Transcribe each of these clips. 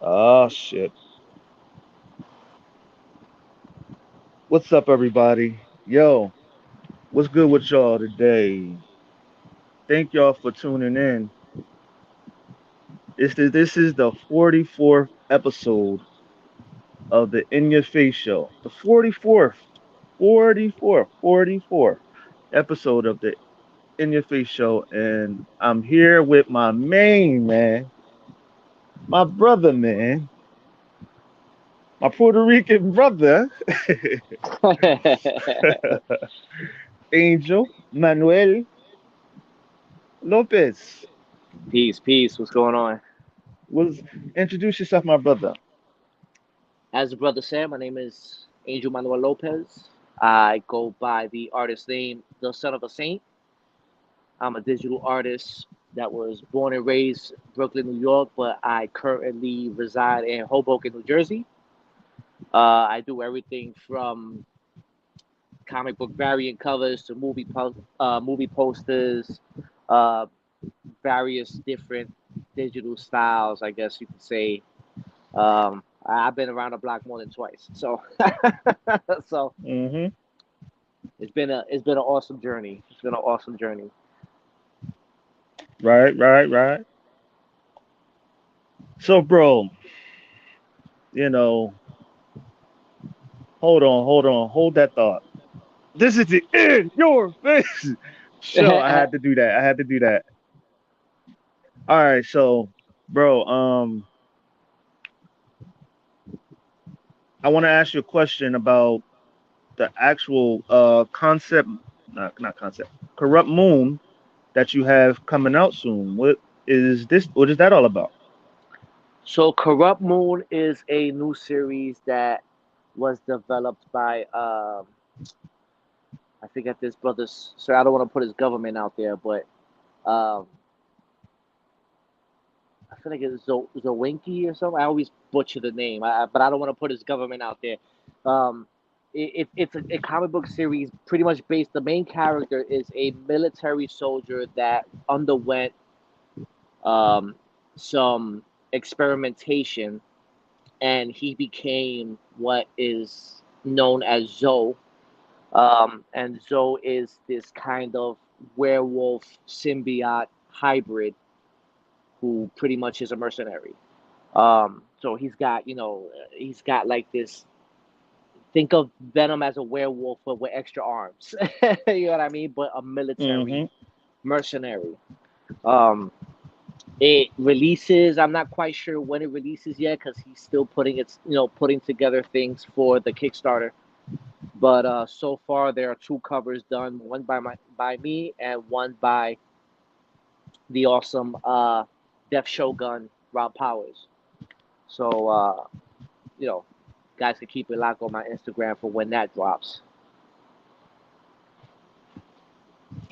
Oh shit. What's up, everybody? Yo, what's good with y'all today? Thank y'all for tuning in. This is the 44th episode of the In Your Face Show. The 44th episode of the In Your Face Show, and I'm here with my main man, my brother, man, my Puerto Rican brother, Angel Manuel Lopez. Peace, peace. What's going on? Was introduce yourself, my brother. As the brother said, my name is Angel Manuel Lopez. I go by the artist name The Son of a Saint. I'm a digital artist that was born and raised Brooklyn, New York, but I currently reside in Hoboken, New Jersey. I do everything from comic book variant covers to movie posters, uh, various different digital styles, I guess you could say. I've been around the block more than twice, so so Mm-hmm. it's been an awesome journey. It's been an awesome journey. Right, right, right. So, bro, you know, hold that thought. This is the In Your Face show. I had to do that. I had to do that. All right, so, bro, I want to ask you a question about the actual concept, not concept, corrupt moon that you have coming out soon. What is this? What is that all about? So, Corrupt Moon is a new series that was developed by I forget this brother's. So I don't want to put his government out there, but um, I feel like it's Zawinki or something. I always butcher the name, but I don't want to put his government out there. Um, it's a comic book series pretty much based. The main character is a military soldier that underwent um, some experimentation, and he became what is known as Zoe. And Zoe is this kind of werewolf symbiote hybrid who pretty much is a mercenary. So he's got like this. Think of Venom as a werewolf but with extra arms. You know what I mean? But a military Mm-hmm. mercenary. Um, it releases. I'm not quite sure when it releases yet because he's still putting together things for the Kickstarter. But so far there are two covers done, one by me and one by the awesome Def Shogun Rob Powers. So you know, guys can keep it locked on my Instagram for when that drops.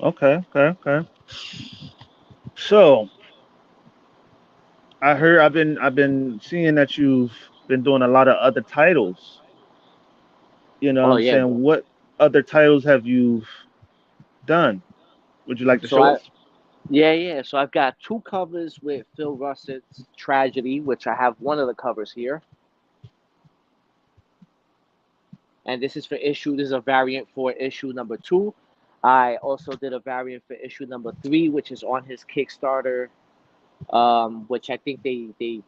Okay, okay, okay. So I've been seeing that you've been doing a lot of other titles. You know what Oh I'm yeah. saying? What other titles have you done? Would you like to So show I us? yeah. So I've got two covers with Phil Russett's Tragedy, which I have one of the covers here, and this is for issue. This is a variant for issue number two. I also did a variant for issue number three, which is on his Kickstarter, which I think they've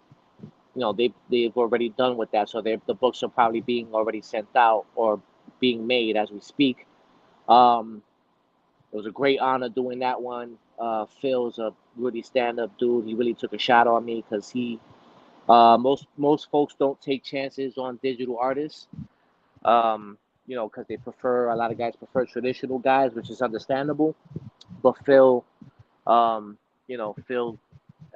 already done with that. So the books are probably being already sent out or being made as we speak. Um, it was a great honor doing that one. Phil's a really stand up dude. He really took a shot on me because most folks don't take chances on digital artists. Because they prefer a lot of guys prefer traditional guys, which is understandable. But um, Phil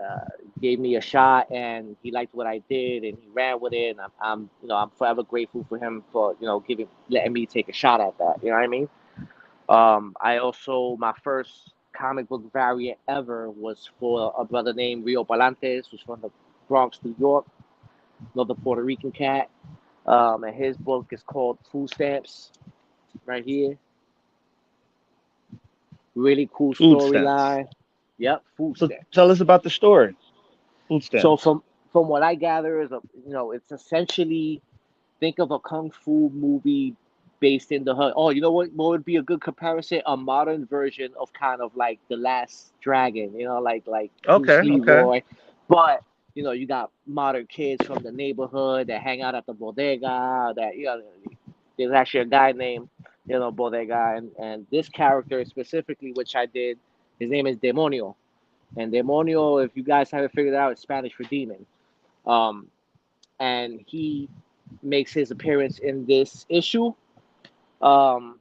uh, gave me a shot and he liked what I did and he ran with it. And I'm forever grateful for him for letting me take a shot at that. You know what I mean? I also my first comic book variant ever was for a brother named Rio Palantes, who's from the Bronx, New York, another Puerto Rican cat. And his book is called Food Stamps, right here. Really cool Food stamps. storyline. Yep, Food So tell Stamps. us about the story. Food So stamps. from what I gather, is it's essentially, think of a kung fu movie based in the hood. Oh, you know what would be a good comparison? A modern version of kind of like The Last Dragon, like Bruce Okay, okay. Leroy. But, you got modern kids from the neighborhood that hang out at the bodega, that, there's actually a guy named, Bodega, and this character specifically, which I did, his name is Demonio. And Demonio, if you guys haven't figured it out, it's Spanish for demon. Um, and he makes his appearance in this issue. Um,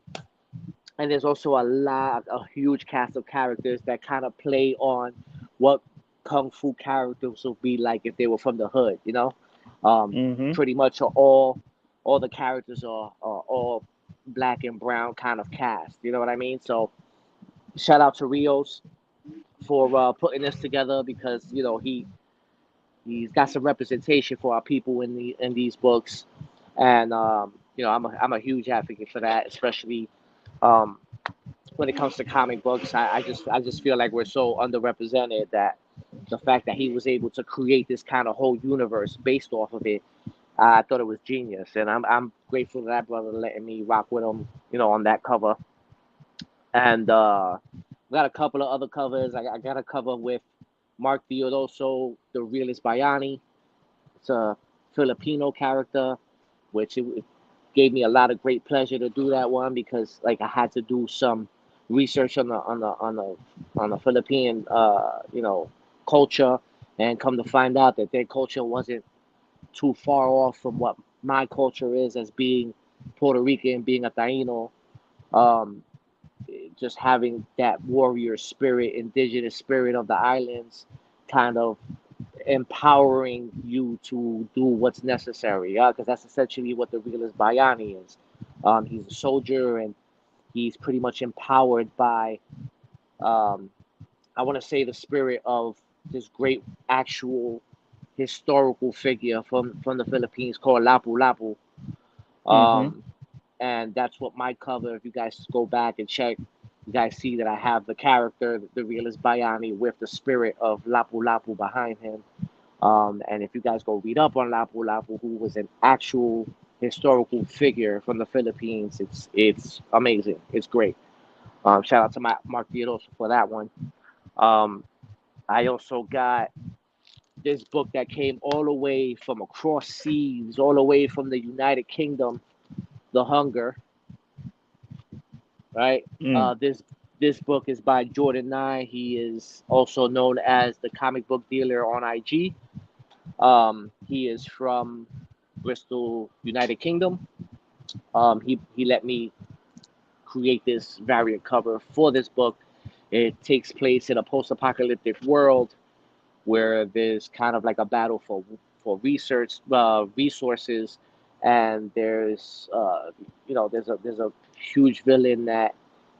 and there's also a huge cast of characters that kind of play on what kung fu characters would be like if they were from the hood. Um, Mm-hmm. Pretty much all the characters are all black and brown kind of cast. You know what I mean? So shout out to Rios for putting this together, because he's got some representation for our people in these books, and I'm a huge advocate for that, especially um, when it comes to comic books. I just feel like we're so underrepresented, that the fact that he was able to create this kind of whole universe based off of it, I thought it was genius, and I'm grateful to that brother letting me rock with him, on that cover. And got a couple of other covers. I got a cover with Mark Theodoso, the Realest Bayani. It's a Filipino character, which it gave me a lot of great pleasure to do that one, because like I had to do some research on the Philippine culture, and come to find out that their culture wasn't too far off from what my culture is, as being Puerto Rican, being a Taino. Um, just having that warrior spirit, indigenous spirit of the islands, kind of empowering you to do what's necessary. Because that's essentially what the realist Bayani is. He's a soldier, and he's pretty much empowered by, um, I want to say, the spirit of this great actual historical figure from the Philippines called Lapu Lapu. Mm-hmm. Um, and that's what my cover. If you guys go back and check, you guys see that I have the character, the realist Bayani, with the spirit of Lapu Lapu behind him. And if you guys go read up on Lapu Lapu, who was an actual historical figure from the Philippines, it's amazing. It's great. Shout out to Mark Theodoso for that one. Um, I also got this book that came all the way from across seas, all the way from the United Kingdom, The Hunger, right? Mm. This book is by Jordan Nye. He is also known as the comic book dealer on IG. He is from Bristol, United Kingdom. He let me create this variant cover for this book. It takes place in a post-apocalyptic world where there's kind of like a battle for research resources, and there's a huge villain that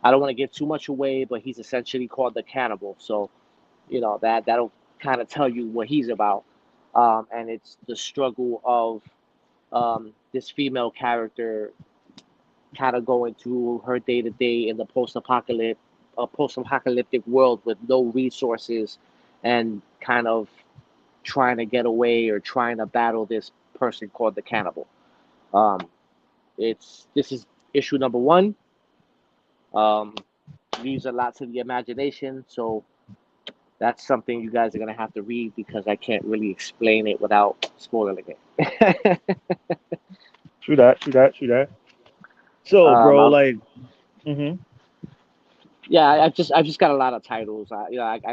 I don't want to give too much away, but he's essentially called the Cannibal. So that'll kind of tell you what he's about, and it's the struggle of this female character kind of going through her day to day in the post-apocalyptic world with no resources, and kind of trying to get away or trying to battle this person called the Cannibal. Um, this is issue number one. Um, Leaves a lot to the imagination, so that's something you guys are gonna have to read, because I can't really explain it without spoiling it. True that. True that. True that. So, um, bro, I'll, like, mm-hmm. yeah, I just got a lot of titles. I got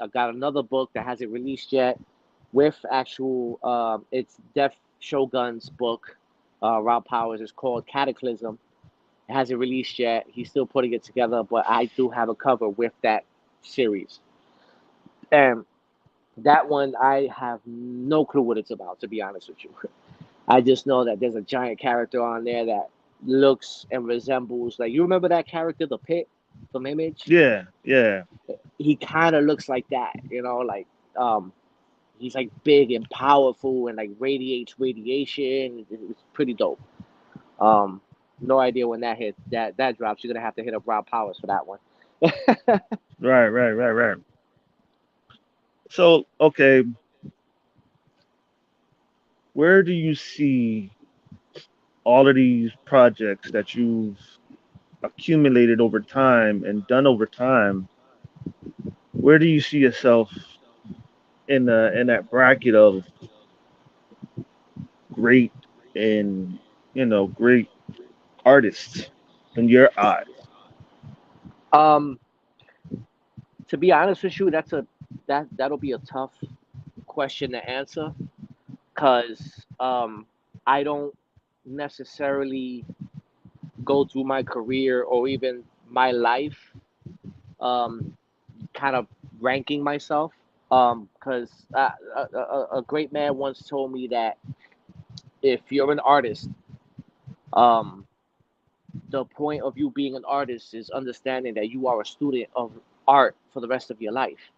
I got another book that hasn't released yet, with actual it's Def Shogun's book. Rob Powers is called Cataclysm. It hasn't released yet. He's still putting it together, but I do have a cover with that series. And that one, I have no clue what it's about, to be honest with you. I just know that there's a giant character on there that looks and resembles, like, you remember that character, the Pit from Image? Yeah, yeah. He kind of looks like that, like, um, he's like big and powerful and like radiates radiation. It's pretty dope. Um, no idea when that drops. You're gonna have to hit up Rob Powers for that one. Right, right, right, right. So, okay. where do you see all of these projects that you've accumulated over time and done over time? Where do you see yourself in that bracket of great and great artists in your eyes? Um, to be honest with you, that'll be a tough question to answer because I don't necessarily go through my career or even my life um, kind of ranking myself. Because a great man once told me that if you're an artist, um, the point of you being an artist is understanding that you are a student of art for the rest of your life.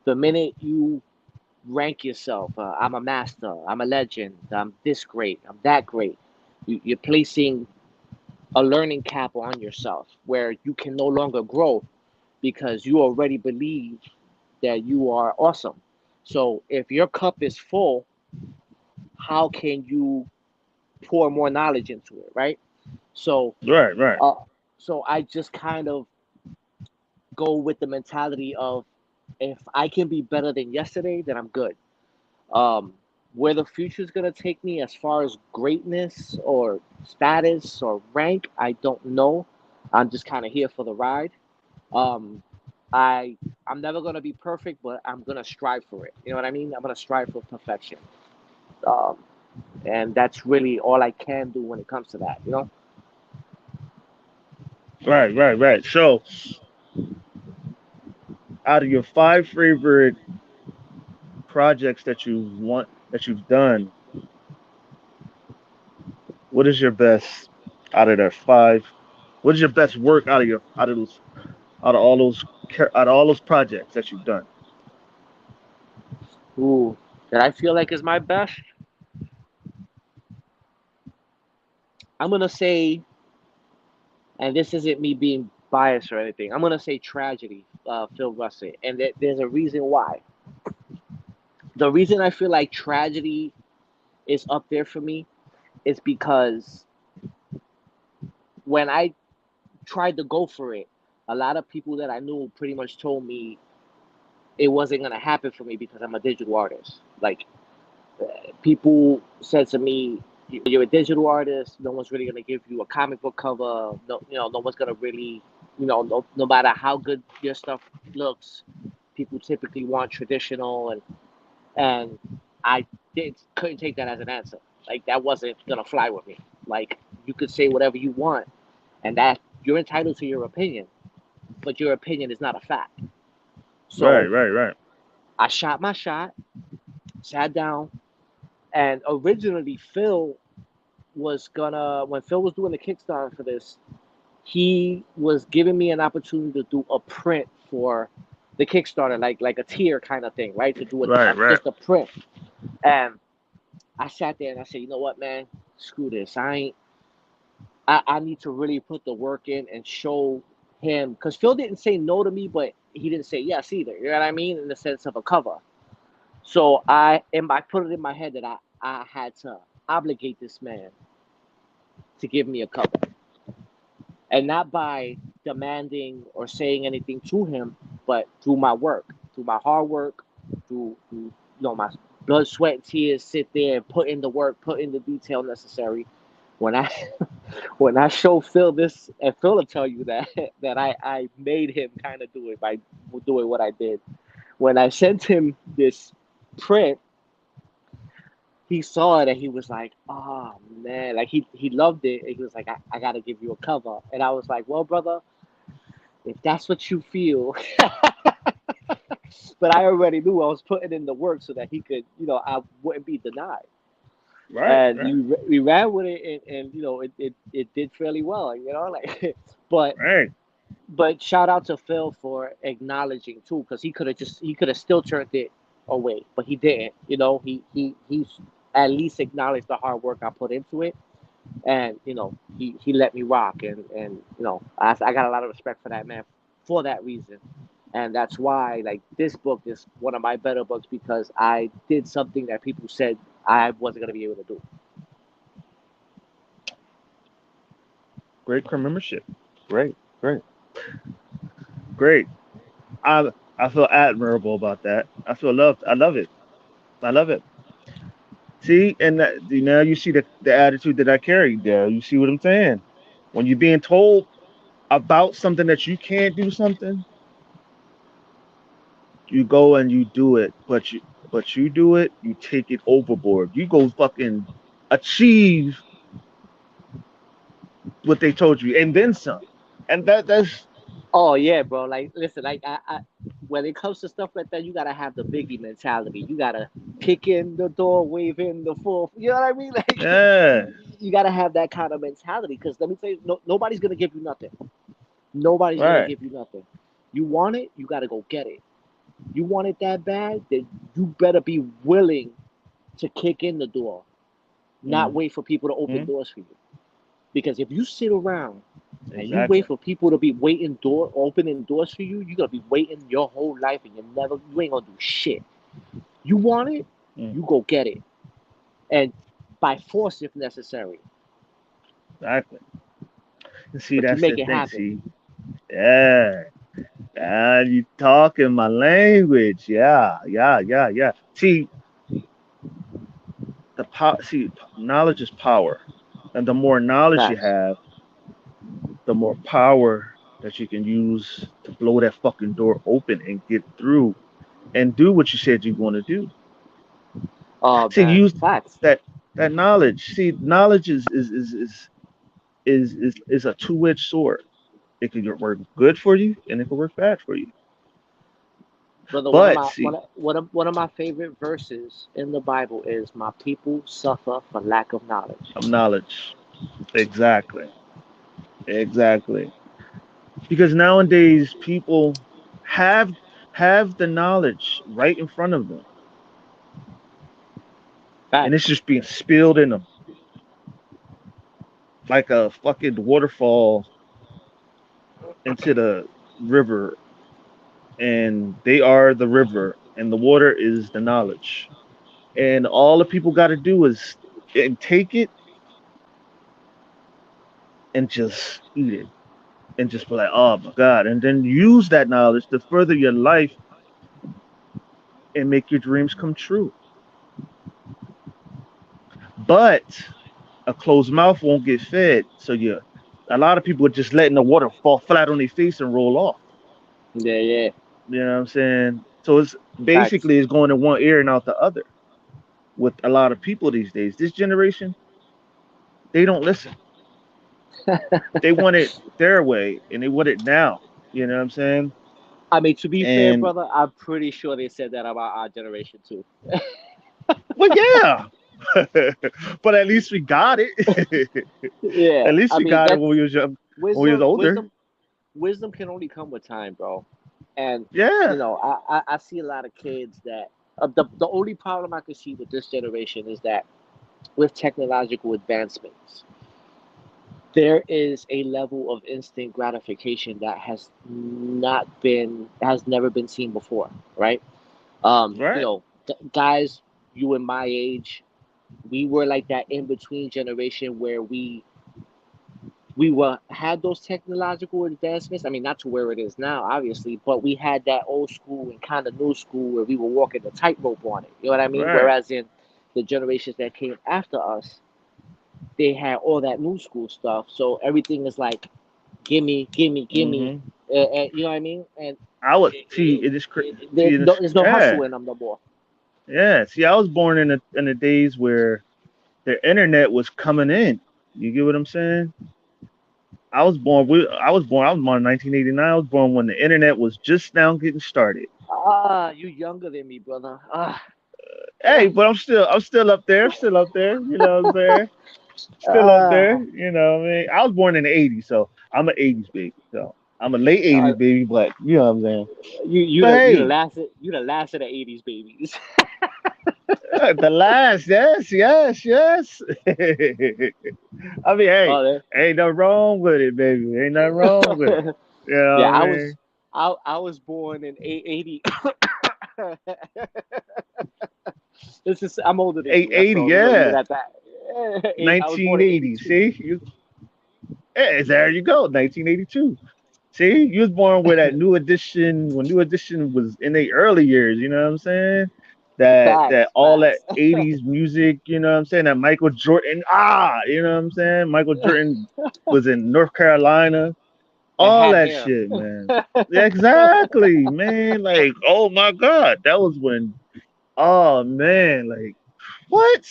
The minute you rank yourself, I'm a master, I'm a legend, I'm this great, I'm that great, you're placing a learning cap on yourself where you can no longer grow because you already believe that you are awesome. So if your cup is full, how can you pour more knowledge into it, right? So, Right, right, uh, so I just kind of go with the mentality of if I can be better than yesterday, then I'm good. Um, where the future is gonna take me as far as greatness or status or rank, I don't know. I'm just kind of here for the ride. Um, I I'm never gonna be perfect, but I'm gonna strive for it. You know what I mean? I'm gonna strive for perfection. Um, and that's really all I can do when it comes to that. You know? right. So, out of your five favorite projects that you've done, what is your best out of their five? What is your best work out of all those out of all those projects that you've done? Ooh, that I feel like is my best. I'm gonna say, and this isn't me being biased or anything. I'm gonna say tragedy, Phil Russet, and there's a reason why. The reason I feel like tragedy is up there for me is because when I tried to go for it, a lot of people that I knew pretty much told me it wasn't gonna happen for me because I'm a digital artist. Like people said to me, "You're a digital artist. No one's really gonna give you a comic book cover. No, no one's gonna really, no matter how good your stuff looks, people typically want traditional." And I couldn't take that as an answer. Like that wasn't gonna fly with me. Like you could say whatever you want, and that you're entitled to your opinion, but your opinion is not a fact. Right, So right. I shot my shot, sat down, and originally Phil was gonna when Phil was doing the Kickstarter for this, he was giving me an opportunity to do a print for the Kickstarter, like a tier kind of thing, right? To do Right, right. just a print. And I sat there and I said, you know what, man, screw this. I need to really put the work in and show him because Phil didn't say no to me, but he didn't say yes either. You know what I mean? In the sense of a cover. So I put it in my head that I had to obligate this man to give me a cover. And not by demanding or saying anything to him, but through my work, through my hard work, through my blood, sweat, and tears, sit there and put in the work, put in the detail necessary. When I when I show Phil this, and Phil will tell you that that I made him kind of do it by doing what I did. When I sent him this print, he saw it and he was like, "Oh man!" Like he loved it. And he was like, "I got to give you a cover," and I was like, "Well, brother, if that's what you feel." But I already knew I was putting in the work so that he could, I wouldn't be denied. Right, And right, we ran with it, and it did fairly well, like. but right. but shout out to Phil for acknowledging too, because he could have still turned it away, but he didn't. He's at least acknowledged the hard work I put into it, and he let me rock, and I got a lot of respect for that man for that reason. And that's why, like, this book is one of my better books because I did something that people said I wasn't gonna be able to do. Great commemoration. Great, great, great. I feel admirable about that. I feel loved. I love it. I love it. See, and now you see the attitude that I carry there. You see what I'm saying? When you're being told about something that you can't do something, you go and you do it. But you do it, you take it overboard. You go fucking achieve what they told you and then some. And that's Oh yeah, bro. Like, listen, like when it comes to stuff like that, you gotta have the Biggie mentality. You gotta kick in the door, wave in the full. You know what I mean? Like, yeah, you gotta have that kind of mentality. Because let me tell you, nobody's gonna give you nothing. Nobody's gonna right, give you nothing. You want it, you gotta go get it. You want it that bad, then you better be willing to kick in the door, not mm, wait for people to open mm, doors for you. Because if you sit around and you wait exactly. for people to be opening doors for you, you're gonna be waiting your whole life, and you ain't gonna do shit. You want it, Mm, you go get it, and by force if necessary. exactly. And see, But you that's make the it thing. happen. See, yeah, you talking my language. Yeah, yeah, yeah, yeah. See, knowledge is power, and the more knowledge you Facts. have, the more power that you can use to blow that fucking door open and get through and do what you said you're going to do. Oh See, man, use facts. that knowledge. See, knowledge is a two-edged sword. It can work good for you and it can work bad for you. Brother, But see, one of my favorite verses in the Bible is, "My people suffer for lack of knowledge." of knowledge, exactly, exactly. Because nowadays people have the knowledge right in front of them, and it's Facts. just being spilled in them like a fucking waterfall into the river, and they are the river, and the water is the knowledge, and all the people got to do is and take it and just eat it and just be like, oh my god, and then use that knowledge to further your life and make your dreams come true. But a closed mouth won't get fed, so a lot of people are just letting the water fall flat on their face and roll off. Yeah, yeah. You know what I'm saying? So it's Facts. basically it's going in one ear and out the other with a lot of people these days. This generation, they don't listen. They want it their way and they want it now. You know what I'm saying? I mean, to be fair, And brother, I'm pretty sure they said that about our generation too. well, yeah. But at least we got it. Yeah, At least I we mean got it that's when we was young, when we was wisdom. older. Wisdom can only come with time, bro. And Yeah. I see a lot of kids that the only problem I can see with this generation is that with technological advancements, there is a level of instant gratification that has never been seen before, right? Right. Guys, you and my age, we were like that in between generation where we were had those technological advancements. I mean, not to where it is now, obviously, but we had that old school and kind of new school where we were walking the tightrope on it. You know what I mean? Right. Whereas in the generations that came after us, they had all that new school stuff. So everything is like, gimme, gimme, gimme. Hmm. You know what I mean? And I would see it is see it is there's no yeah. hustle in them no more. Yeah. See, I was born in the days where the internet was coming in. You get what I'm saying? I was born in 1989. I was born when the internet was just now getting started. Ah, you younger than me, brother. Ah, Hey, but I'm still up there. Still up there. You know what I'm saying? Still up there. ah. You know what I mean? I was born in the '80s, so I'm an '80s baby. So I'm a late Uh, '80s baby, but you know what I'm saying. you But hey, the last of the '80s babies. the last, yes, yes, yes. I mean, hey, Oh, ain't nothing wrong with it, baby. Ain't nothing wrong with it. You yeah, know what I mean? I was born in 80. This is I'm older than you. That's 880, all. We're gonna leave it yeah. at that. I was born in 1980. '82. See? There you go. 1982. See, you was born with that new edition when new edition was in the early years, you know what I'm saying? That Facts, all that facts. 80s music, you know what I'm saying? That Michael Jordan, you know what I'm saying? Michael Jordan was in North Carolina, And all had that hair. shit, man. Yeah, exactly, man. Like, oh my God, that was when, oh man, like, what?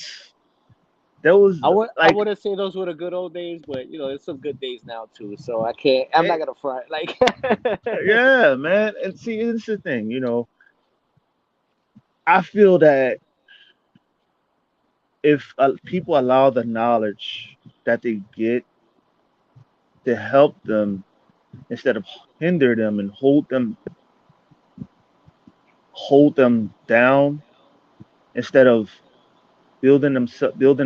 That was I like, wouldn't say those were the good old days, but there's some good days now too. So I can't. I'm not eh, gonna front. Like, yeah, man. And see, it's the thing, I feel that if people allow the knowledge that they get to help them instead of hinder them and hold them down instead of building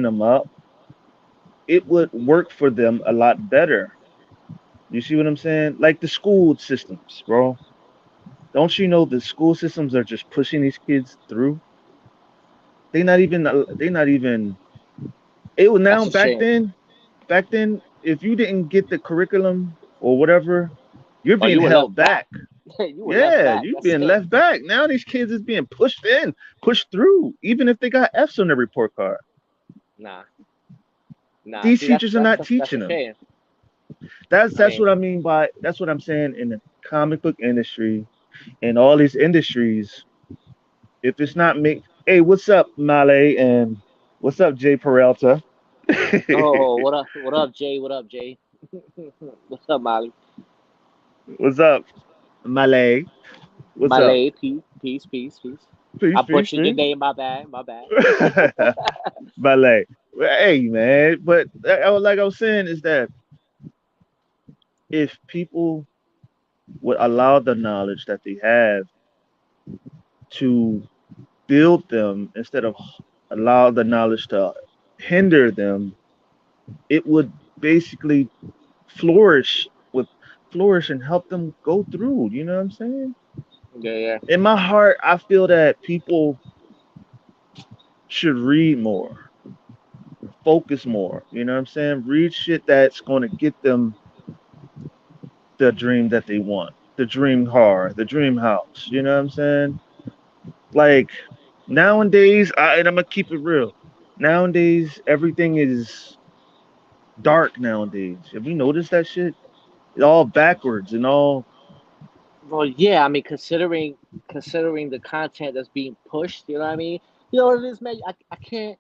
them up, it would work for them a lot better. You see what I'm saying? Like the school systems, bro. Don't you know the school systems are just pushing these kids through? They not even. They not even. It was now that's a shame. back then, if you didn't get the curriculum or whatever, you're Oh, being you were held left back. back. You were left Yeah, back. you're That's being it. left back. Now these kids is being pushed in, pushed through, even if they got F's on their report card. Nah, nah. These See, teachers are not that's a teaching them. shame. I That's mean, what I mean by that's what I'm saying in the comic book industry and all these industries. If it's not me, hey, what's up, Male, and what's up, Jay Peralta? oh, what up? What up, Jay? What up, Jay? What's up, Molly? What's up, Male? What's up? Malay, peace, peace, peace, peace. I Peace, peace, butchered your peace. name. My bad. My bad. Ballet. Well, hey, man. But like I was saying, is that if people would allow the knowledge that they have to build them instead of allow the knowledge to hinder them, it would basically flourish with flourish and help them go through. You know what I'm saying? Yeah, yeah. In my heart, I feel that people should read more, focus more. You know what I'm saying? Read shit that's going to get them the dream that they want, the dream car, the dream house. You know what I'm saying? Like nowadays, and I'm gonna keep it real. Nowadays, everything is dark. Nowadays, have you noticed that shit? It's all backwards and all. Well, yeah. I mean, considering the content that's being pushed, you know what I mean? You know what it is, man. I can't.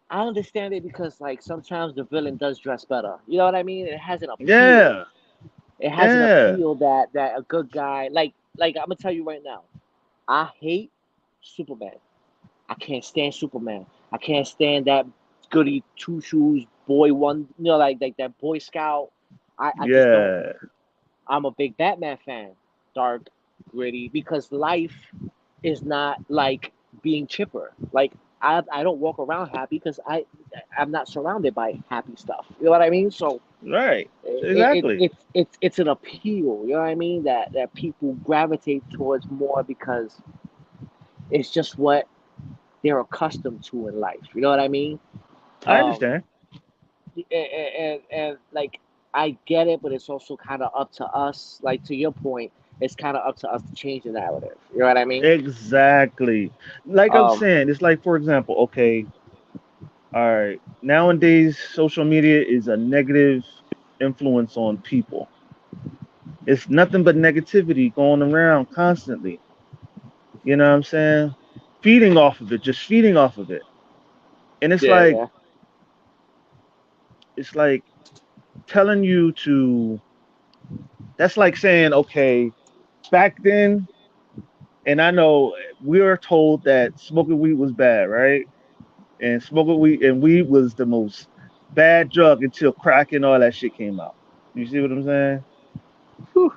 I understand it because like sometimes the villain does dress better. You know what I mean? It has an appeal. Yeah, It has an yeah, appeal that a good guy like I'm gonna tell you right now. I hate Superman. I can't stand Superman. I can't stand that goody two shoes boy one. Like that Boy Scout. I just don't. yeah. I'm a big Batman fan. Dark, gritty, because life is not like being chipper. Like I don't walk around happy because I'm not surrounded by happy stuff. You know what I mean? So Right, exactly. it's an appeal. You know what I mean? That people gravitate towards more because it's just what they're accustomed to in life. You know what I mean? I Um, understand. and like I get it, but it's also kind of up to us. Like to your point, it's kind of up to us to change the narrative. You know what I mean? Exactly. Like I'm Um, saying, it's like for example, okay, all right. Nowadays, social media is a negative influence on people. It's nothing but negativity going around constantly. You know what I'm saying? Feeding off of it, just feeding off of it. And yeah, yeah. it's like telling you to that's like saying, okay, back then, and I know we were told that smoking weed was bad, right? And smoking weed and weed was the most bad drug until crack and all that shit came out. You see what I'm saying? Whew.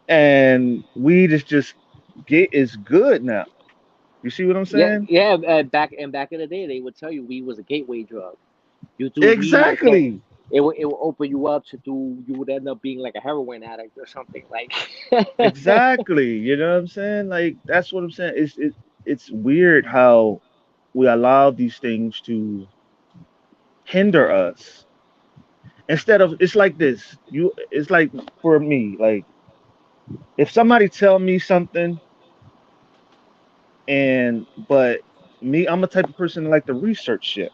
And weed is just get is good now. You see what I'm Yeah, saying? yeah. Back in the day, they would tell you weed was a gateway drug. You do weed, Exactly. it will open you up to do. You would end up being like a heroin addict or something. Like, Exactly. You know what I'm saying? Like that's what I'm saying. it's weird how we allow these things to hinder us instead of it's like this you it's like for me like if somebody tell me something and but me I'm a type of person that like to research shit.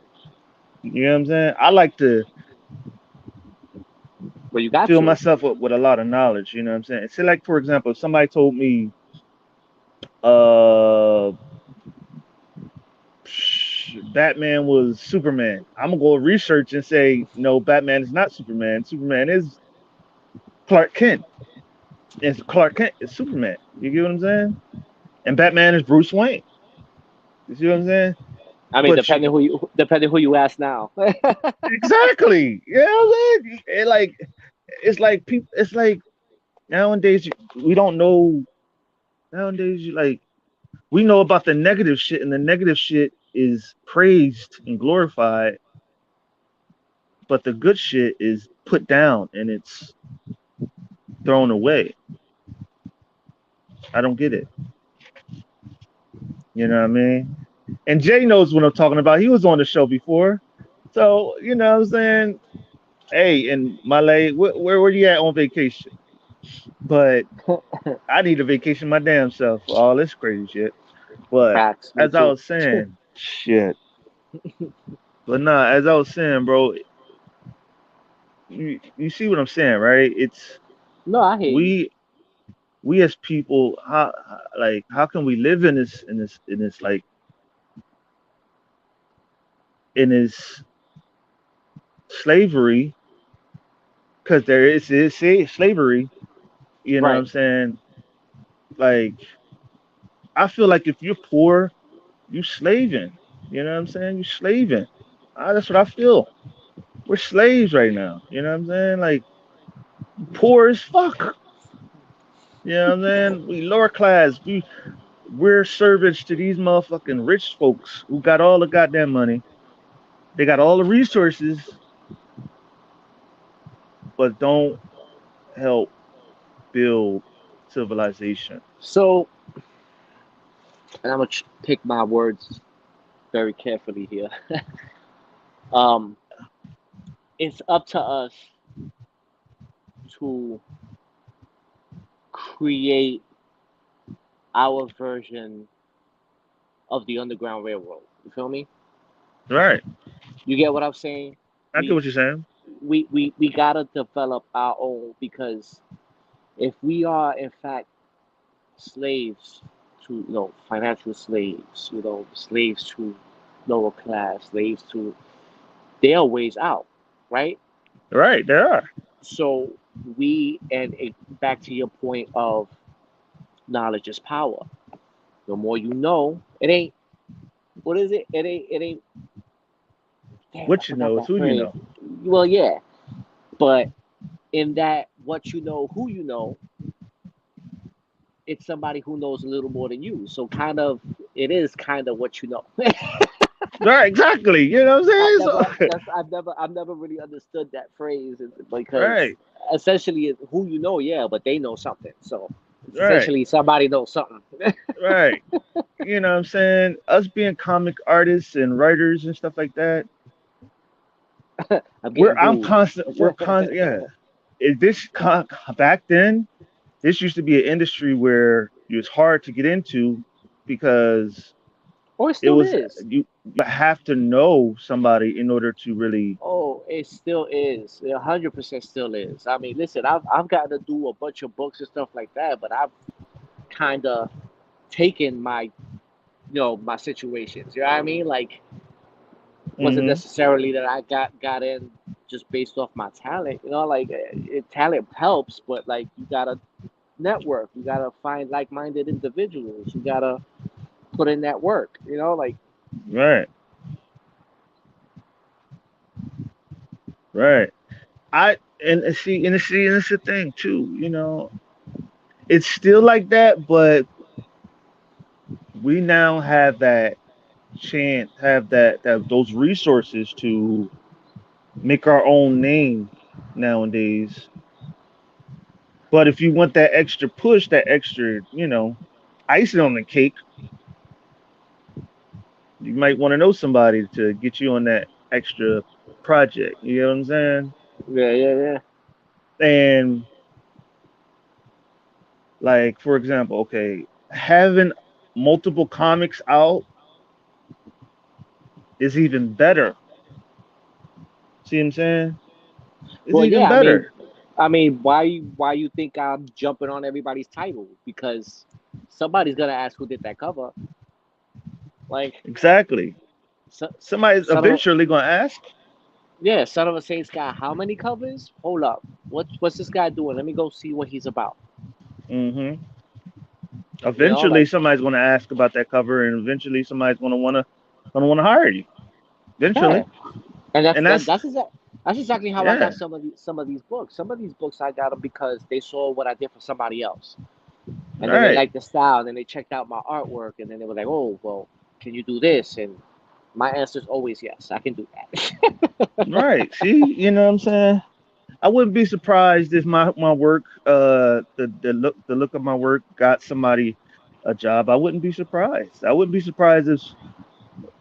You know what I'm saying? I like to Well, you got fill to. myself up with a lot of knowledge. You know what I'm saying? So like for example, if somebody told me uh Batman was Superman, I'm gonna go research and say no, Batman is not Superman. Superman is Clark Kent. And Clark Kent is Superman. You get what I'm saying? And Batman is Bruce Wayne. You see what I'm saying? I mean, But you depending who you ask now. exactly. You know what I'm saying? It's like people. It's like nowadays we don't know. Nowadays, we know about the negative shit, and the negative shit is praised and glorified, but the good shit is put down and it's thrown away. I don't get it. You know what I mean? And Jay knows what I'm talking about. He was on the show before. So, you know what I'm saying? Hey, and Malay, where were you at on vacation? But I need a vacation my damn self for all this crazy shit. But Facts, me as I too. was saying, shit. But nah, as I was saying, bro, you see what I'm saying, right? It's No, I hear you. we we as people, how can we live in this like in this slavery? Because there is slavery. You know what Right. I'm saying? Like I feel like if you're poor, you slaving. You know what I'm saying? You slaving. That's what I feel. We're slaves right now. You know what I'm saying? Like poor as fuck. You know what I'm saying? We lower class. We're servants to these motherfucking rich folks who got all the goddamn money. They got all the resources, but don't help build civilization. So, and I'm gonna pick my words very carefully here. um, it's up to us to create our version of the Underground Railroad. You feel me? Right. You get what I'm saying? I get We what you're saying. we gotta develop our own, because if we are in fact slaves to, financial slaves, slaves to lower class, slaves to, there are ways out, right? Right, there are. So back to your point of knowledge is power. The more you know, it ain't, what is it? It ain't. Damn, I What you forgot know is that who you phrase. know. Well, yeah, but in that, what you know, who you know, it's somebody who knows a little more than you. So kind of, it is kind of what you know. Right, exactly. You know what I'm saying? So, I've never really understood that phrase, because right, essentially it's who you know, yeah, but they know something. So it's right, essentially somebody knows something. right. You know what I'm saying? Us being comic artists and writers and stuff like that, I'm getting booed. we're constant, yeah. Is this back then? This used to be an industry where it was hard to get into because Or it it still was is. you have to know somebody in order to really Oh, it still is. 100% still is. I mean, listen, I've gotten to do a bunch of books and stuff like that, but I've kind of taken my situations. You know what I mean? Like, wasn't hmm necessarily that I got in just based off my talent. Like, talent helps, but like, you gotta network. You gotta find like-minded individuals. You gotta put in that work. Like, right, right. I and it's a thing too, it's still like that, but we now have that chance, have that those resources to make our own name nowadays. But if you want that extra push, that extra, icing on the cake, You might want to know somebody to get you on that extra project. You know what I'm saying? Yeah, yeah, yeah. And like for example, okay, having multiple comics out is even better. See what I'm saying? It's Well, even yeah. better. I mean, why you think I'm jumping on everybody's title? Because somebody's gonna ask who did that cover. Like, Exactly. so, Somebody's son of eventually gonna ask. yeah, son of a Saints got how many covers? Hold up, what's this guy doing? Let me go see what he's about. Hmm. You know, Eventually, like somebody's gonna ask about that cover, and eventually, somebody's gonna wanna hire you. yeah, Eventually, and and that's that's exactly how I got yeah, some of these books. Some of these books I got them because they saw what I did for somebody else, and then they right, liked the style, and then they checked out my artwork, and then they were like, oh well, can you do this? And my answer is always yes, I can do that. right. See, you know what I'm saying? I wouldn't be surprised if my work, the look of my work got somebody a job. I wouldn't be surprised. I wouldn't be surprised if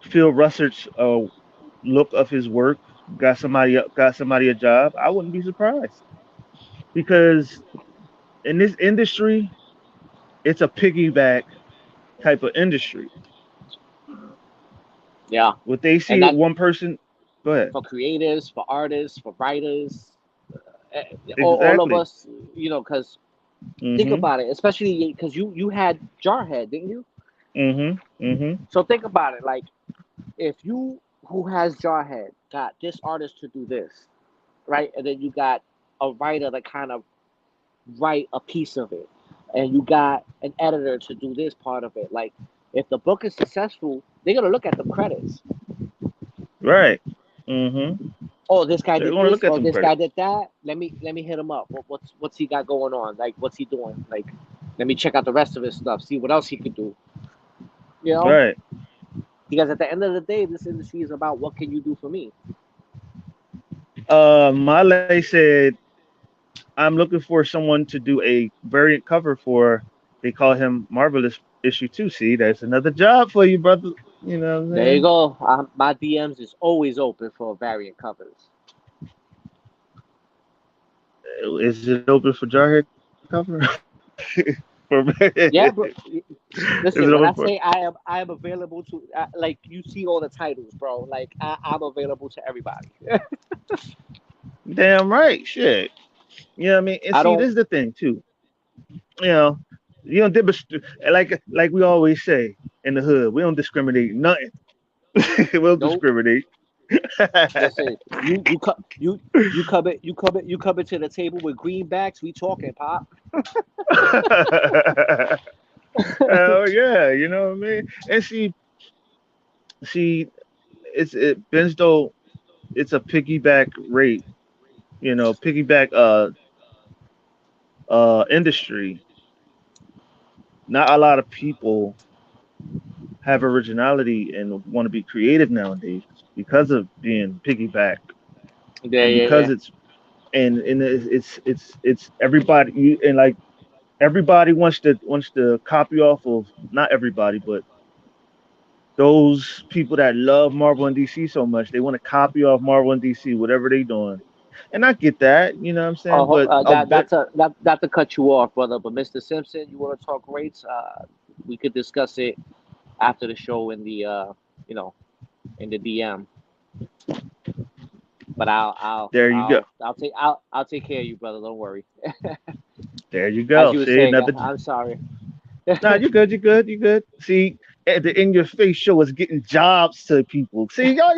Phil Russert's look of his work got somebody a job. I wouldn't be surprised because in this industry, it's a piggyback type of industry. Yeah, What they and see that one person, go ahead. for creators, for artists, for writers, eh, all of Exactly. us, you know, because think Mhm. about it, especially because you had Jarhead, didn't you? Mhm. Mhm. So think about it, like if you who has Jarhead got this artist to do this, right, and then you got a writer that kind of write a piece of it, and you got an editor to do this part of it. Like if the book is successful, they're gonna look at the credits. Right. Mhm. Oh, this guy They're did going to this, look at or them this guy credits. did that. Let me hit him up. What's he got going on? Like what's he doing? Like let me check out the rest of his stuff, see what else he could do. You know, Right. because at the end of the day, this industry is about what can you do for me. Male said, I'm looking for someone to do a variant cover for. They call him Marvelous issue 2. See, that's another job for you, brother. You know what I'm There you saying? go. My DMs is always open for variant covers. Is it open for Jarhead cover? For Yeah, bro. is it open Listen, for? when I say I am available to like you see all the titles, bro. Like I'm available to everybody. Damn right, shit. You know what I mean? And I see, don't this is the thing too. You know, you don't like we always say in the hood, we don't discriminate nothing. We don't nope. discriminate. Listen, you come into the table with greenbacks. We talking pop. Hell yeah, you know what I mean? And see, Bensdo, it's a piggyback rate, piggyback industry. Not a lot of people have originality and want to be creative nowadays because of being piggyback Yeah, and yeah, because yeah. it's everybody and like everybody wants to copy off of, not everybody, but those people that love Marvel and DC so much, they want to copy off Marvel and DC, whatever they doing. And I get that, you know what I'm saying? Oh, But a bit, that not to cut you off, brother. But Mr. Simpson, you want to talk rates? We could discuss it after the show in the you know, in the DM. But there you go. I'll take care of you, brother. Don't worry. There you As go. you were See, saying, another. I'm sorry. Nah, you good, you good, you good. See, at the in your face show is getting jobs to people. See, y'all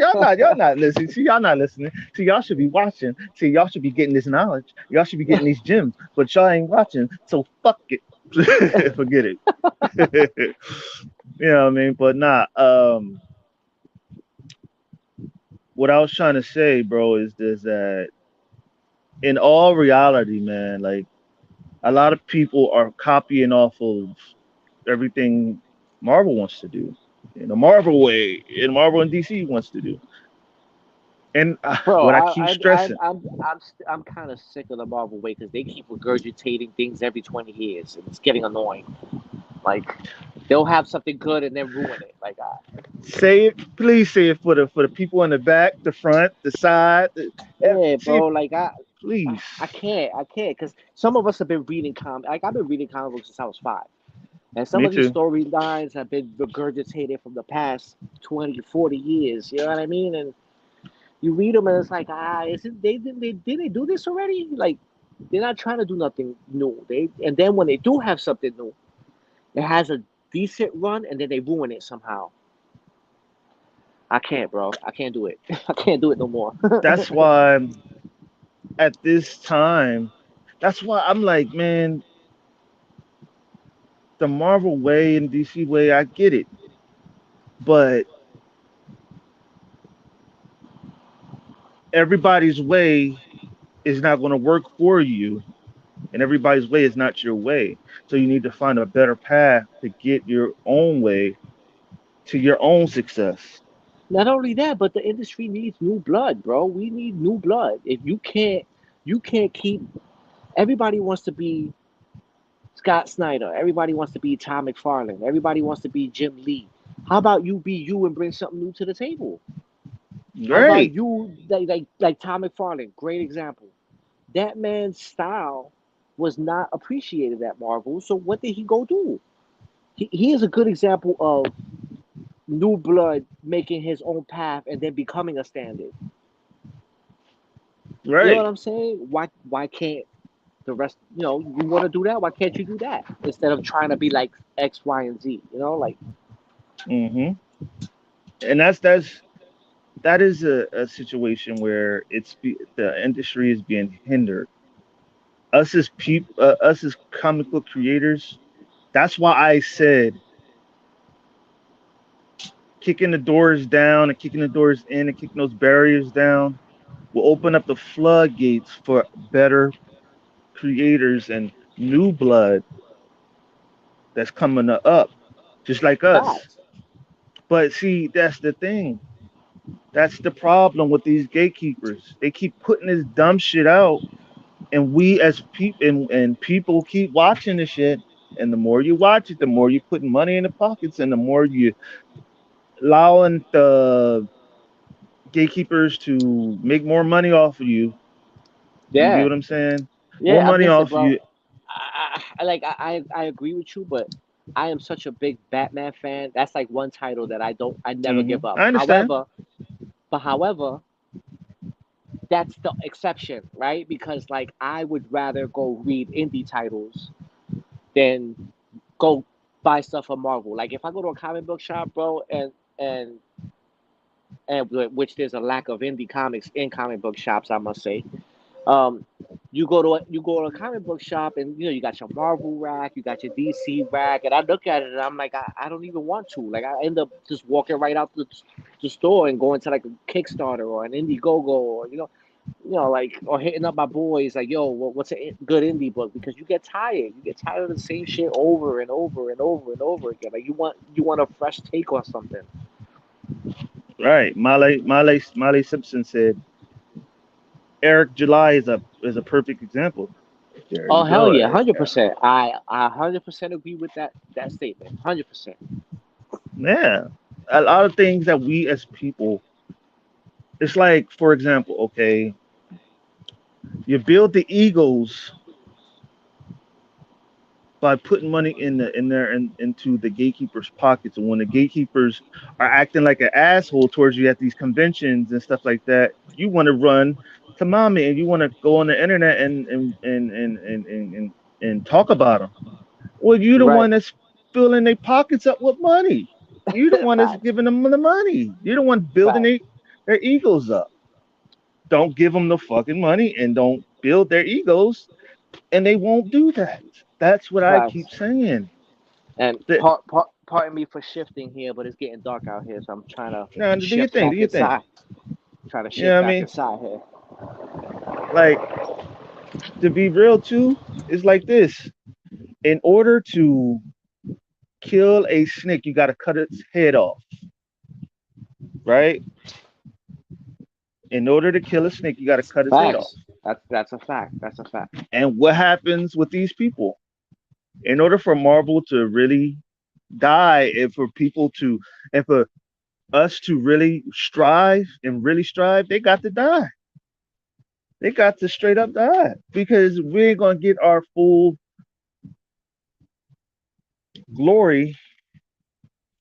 not listening. See, y'all not listening. See, y'all should be watching. See, y'all should be getting this knowledge. Y'all should be getting these gems, but y'all ain't watching. So fuck it. Forget it. You know what I mean? But nah, what I was trying to say, bro, is this that in all reality, man, like a lot of people are copying off of everything Marvel wants to do in the Marvel way, in Marvel and DC wants to do. And Bro, what I keep stressing, I'm kind of sick of the Marvel way because they keep regurgitating things every 20 years, and it's getting annoying. Like they'll have something good and then ruin it. Like Say it, please say it for the people in the back, the front, the side. yeah, See it, bro. Like please. I can't, because some of us have been reading Like I've been reading comic books since I was 5, and some Me of these too. storylines have been regurgitated from the past 20, 40 years. You know what I mean? And you read them, and it's like, is it did they do this already? Like they're not trying to do nothing new. And then when they do have something new, it has a decent run, and then they ruin it somehow. I can't, bro. I can't do it. I can't do it no more. That's why at this time, that's why I'm like, man, the Marvel way and DC way, I get it, but everybody's way is not going to work for you, and everybody's way is not your way. So you need to find a better path to get your own way to your own success. Not only that, but the industry needs new blood, bro. We need new blood. If you can't keep. Everybody wants to be Scott Snyder. Everybody wants to be Tom McFarlane. Everybody wants to be Jim Lee. How about you be you and bring something new to the table? How about Great, you, like Tom McFarlane? Great example. That man's style was not appreciated at Marvel. So what did he go do? He is a good example of new blood making his own path and then becoming a standard. You know what right. I'm saying? Why can't the rest? You know, you want to do that? Why can't you do that instead of trying to be like X, Y, and Z? You know, like Hmm. And that is a situation where the industry is being hindered. Us as comic book creators. That's why I said kicking the doors down and kicking the doors in and kicking those barriers down will open up the floodgates for better creators and new blood that's coming up, just like us. facts. But see, that's the thing. That's the problem with these gatekeepers. They keep putting this dumb shit out, and we as people and people keep watching the shit. And the more you watch it, the more you put money in the pockets, and the more you allowing the gatekeepers to make more money off of you. You get Yeah, what I'm saying? More yeah. money Listen, off of bro. you. I agree with you, but I am such a big Batman fan. That's like one title that I never give up. I understand. However, that's the exception, right? Because like I would rather go read indie titles than go buy stuff from Marvel. Like if I go to a comic book shop, bro, and which there's a lack of indie comics in comic book shops, I must say. Um, you go to a comic book shop, and you know you got your Marvel rack, you got your DC rack, and I look at it and I'm like, I don't even want to. Like I end up just walking right out the store and going to like a Kickstarter or an Indiegogo, or you know, like, or hitting up my boys like, yo, what's a good indie book? Because you get tired. You get tired of the same shit over and over and over and over again. Like you want a fresh take on something. Right. Miley Simpson said Eric July is a perfect example. There Oh you hell go. yeah, 100%. I 100% agree with that statement. 100%. Yeah. A lot of things that we as people, it's like, for example, okay, you build the egos by putting money in there and into the gatekeepers' pockets. And when the gatekeepers are acting like an asshole towards you at these conventions and stuff like that, you want to run to mommy and you want to go on the internet and talk about them. Well, you the Right. one that's filling their pockets up with money. You the one that's Facts. giving them the money. You the one building Facts. their egos up. Don't give them the fucking money and don't build their egos, and they won't do that. That's what I Facts. keep saying. And That pardon me for shifting here, but it's getting dark out here, so I'm trying to no, do your shift thing, do back your thing. inside. Trying to You know what shift I back mean? inside here. Like to be real too, is like this. In order to kill a snake, you got to cut its head off, right? In order to kill a snake, you got to cut its head off. Facts. That's a fact. That's a fact. And what happens with these people? In order for Marvel to really die, and for people to, and for us to really strive, they got to die. They got to straight up die because we ain't gonna get our full glory,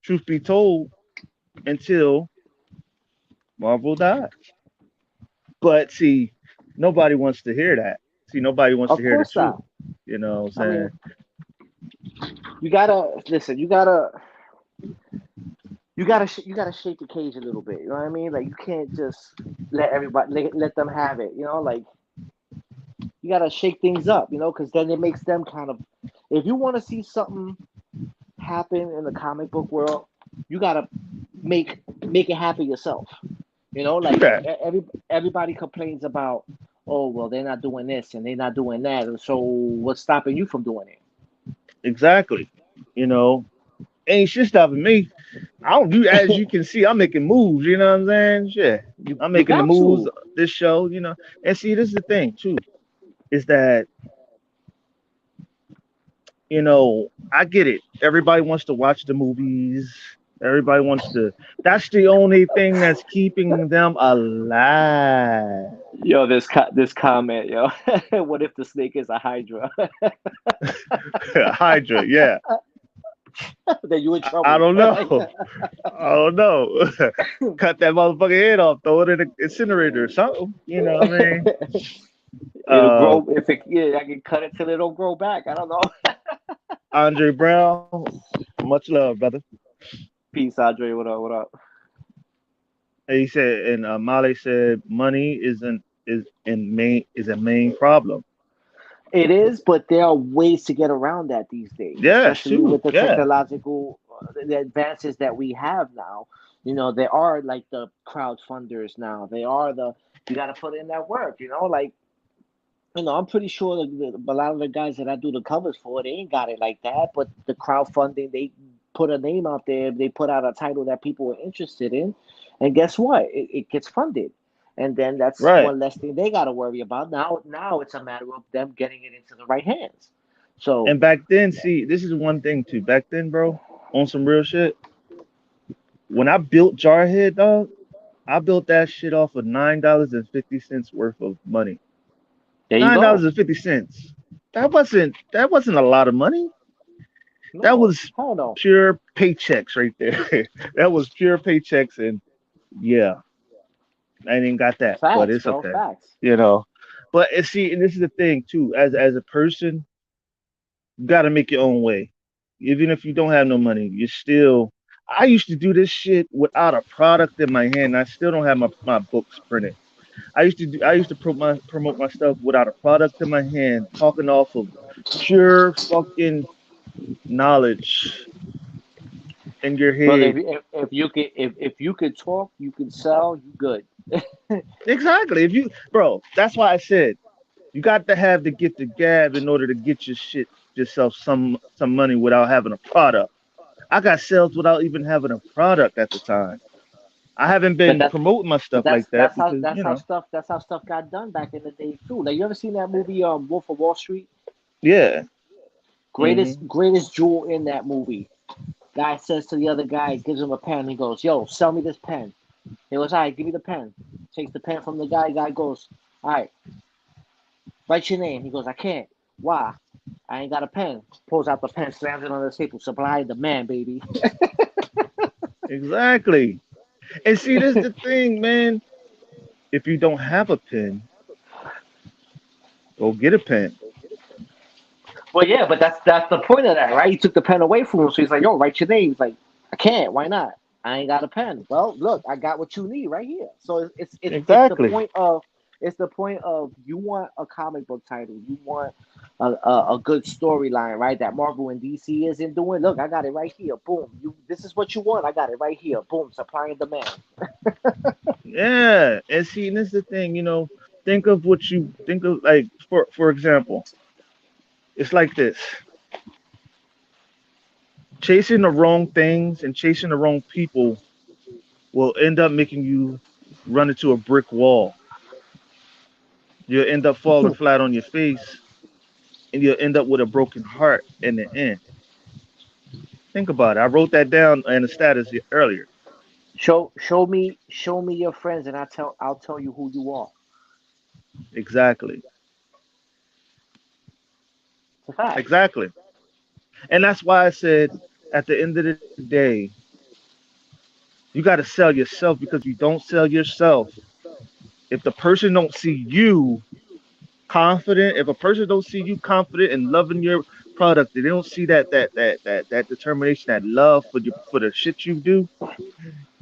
truth be told, until Marvel dies. But see, nobody wants to hear that. See, nobody wants to Of hear the course truth. not. You know what I'm I saying? mean, you gotta listen. You gotta shake the cage a little bit. You know what I mean? Like you can't just let everybody let them have it. You know, like you gotta shake things up. You know, because then it makes them kind of. If you want to see something happen in the comic book world, you gotta make it happen yourself. You know, True like that. everybody complains about, oh well, they're not doing this and they're not doing that. So what's stopping you from doing Exactly. You know, ain't shit stopping me. I don't do, as you it? can see, I'm making moves, you know what I'm saying? Shit. I'm You making the got moves to. this show, you know. And see, this is the thing too, is that, I get it. Everybody wants to watch the movies. Everybody wants to, that's the only thing that's keeping them alive. Yo, this comment, yo. What if the snake is a hydra? Hydra, yeah. Then you in I trouble. don't know. I don't know. Cut that motherfucking head off, throw it in the incinerator or something. You know what I mean? It'll Uh, grow if it. Yeah, I can cut it till it don't grow back. I don't know. Andre Brown, much love, brother. Peace, Andre. What up? What up? And he said, and Male said, money is a main problem. It is, but there are ways to get around that these days, Yeah, especially shoot, with the yeah, technological the advances that we have now. You know, there are like the crowdfunders now. They are the you got to put in that work. You know, like I'm pretty sure a lot of the guys that I do the covers for, they ain't got it like that. But the crowdfunding, they put a name out there, they put out a title that people are interested in, and guess what? It gets funded, and then that's right. one less thing they got to worry about. Now it's a matter of them getting it into the right hands. So And back then, see, this is one thing too. Back then, bro, on some real shit, when I built Jarhead, dog, I built that shit off of $9.50 worth of money. there you go. $9.50. That wasn't a lot of money. That No, was hell no. pure paychecks right there. That was pure paychecks, and yeah, I ain't even got that, but Facts, it's bro. okay, Facts. you know. But see, and this is the thing too. As a person, you got to make your own way. Even if you don't have no money, you still. I used to do this shit without a product in my hand. I still don't have my books printed. I used to promote my stuff without a product in my hand, talking off of pure fucking knowledge in your Brother, head. if you could talk, you could sell, you good. Exactly. If you, bro, that's why I said you got to have the gift of gab in order to get your shit yourself some money without having a product. I got sales without even having a product at the time. I haven't But been that's promoting my but stuff like that because that's how stuff got done back in the day too. Like you ever seen that movie Wolf of Wall Street? yeah. Greatest Hmm. greatest jewel in that movie. Guy says to the other guy, gives him a pen. He goes, "Yo, sell me this pen." He goes, "All right, give me the pen." Takes the pen from the guy. Guy goes, "All right, write your name." He goes, "I can't. Why? I ain't got a pen." Pulls out the pen, slams it on the table. Supply and demand, baby. Exactly. And see, this is the thing, man. If you don't have a pen, go get a pen. Well, yeah, but that's the point of that, right? He took the pen away from him, so he's like, "Yo, write your name." He's like, "I can't. Why not? I ain't got a pen." Well, look, I got what you need right here. So it's the Exactly. point of you want a comic book title, you want a good storyline, right? That Marvel and DC isn't doing. Look, I got it right here. Boom. This is what you want. I got it right here. Boom. Supply and demand. Yeah. And see, and this is the thing, think of what you think of, like, for example, it's like this. Chasing the wrong things and chasing the wrong people will end up making you run into a brick wall. You'll end up falling flat on your face and you'll end up with a broken heart in the end. Think about it. I wrote that down in the status earlier. Show me your friends, and I'll tell you who you are. Exactly. It's a fact. Exactly. And that's why I said at the end of the day, you got to sell yourself, because if you don't sell yourself, if the person don't see you confident, if a person don't see you confident and loving your product, they don't see that determination, that love for the shit you do,